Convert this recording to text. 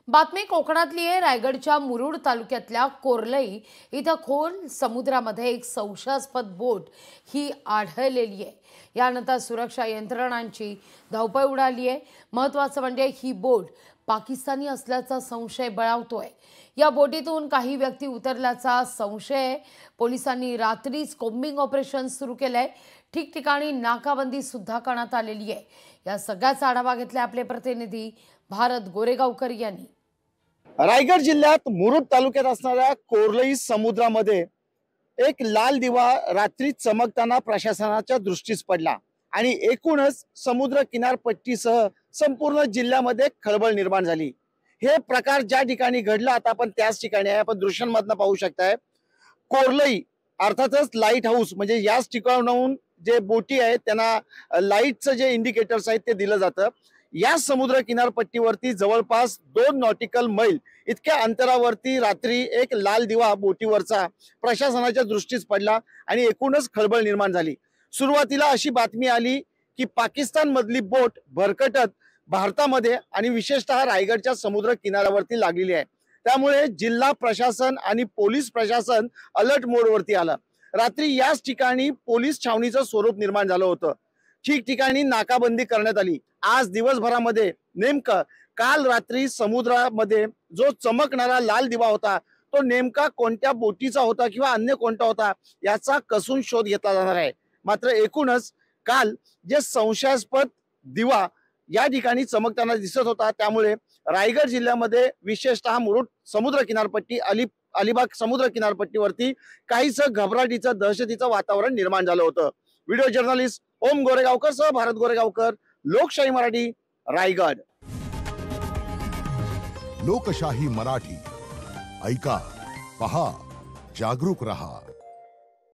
बातमी कोकणातली आहे। रायगडच्या मुरुड तालुक्यातल्या कोर्लई इथं खोल समुद्रामध्ये एक संशयास्पद बोट ही आढळलेली आहे। यानंतर सुरक्षा यंत्रणांची धावपळ उडाली आहे। महत्त्वाचं म्हणजे ही बोट पाकिस्तानी असल्याचा संशय बळावतोय। या बोटीतून काही व्यक्ती उतरल्याचा संशय। पोलिसांनी रात्रीच कोम्बिंग ऑपरेशन सुरू केलंय। ठिकठिकाणी नाकाबंदी सुद्धा करण्यात आलेली आहे। या सगळ्याचा आढावा घेतला आपले प्रतिनिधी भारत गोरेगावकर यांनी। रायगड जिल्ह्यात मुरुड तालुक्यात असणाऱ्या कोर्लई समुद्रामध्ये एक लाल दिवा रात्री चमकताना प्रशासनाच्या दृष्टीस पडला आणि एकूणच समुद्र किनारपट्टीसह संपूर्ण जिल्ह्यामध्ये खळबळ निर्माण झाली। हे प्रकार ज्या ठिकाणी घडला आता आपण त्याच ठिकाणी आहे। आपण दृश्यांमधून पाहू शकताय कोर्लई अर्थातच लाईट हाऊस म्हणजे याच ठिकाणाहून जे बोटी आहेत त्यांना लाईटचं जे इंडिकेटर्स आहेत ते दिलं जातं। या समुद्र किनारपट्टीवरती जवळपास 2 नॉटिकल मैल इतक्या अंतरावरती रात्री एक लाल दिवा बोटीवरचा प्रशासनाच्या दृष्टीस पडला आणि एकूणच खळबळ निर्माण झाली। सुरुवातीला अशी बातमी आली की पाकिस्तान मधली बोट भरकटत भारतामध्ये आणि विशेषतः रायगडच्या समुद्र किनाऱ्यावरती लागलेली आहे। त्यामुळे जिल्हा प्रशासन आणि पोलीस प्रशासन अलर्ट मोडवरती आलं। रात्री याच ठिकाणी पोलीस छावणीचं स्वरूप निर्माण झालं होतं। ठिकठिकाणी नाकाबंदी करण्यात आली। आज दिवसभरामध्ये नेमकं काल रात्री समुद्रामध्ये जो चमकणारा लाल दिवा होता तो नेमका कोणत्या बोटीचा होता किंवा अन्य कोणता होता याचा कसून शोध घेतला जाणार आहे। मात्र एकूणच काल जे संशयास्पद दिवा या ठिकाणी चमकताना दिसत होता त्यामुळे रायगड जिल्ह्यामध्ये विशेषतः मुरुड समुद्र किनारपट्टी अलिबाग समुद्र किनारपट्टीवरती काहीसं घबराटीचं दहशतीचं वातावरण निर्माण झालं होतं। व्हिडिओ जर्नलिस्ट ओम गोरेगावकर सह भारत गोरेगावकर, लोकशाही मराठी, रायगड। लोकशाही मराठी ऐका, पहा, जागरूक रहा।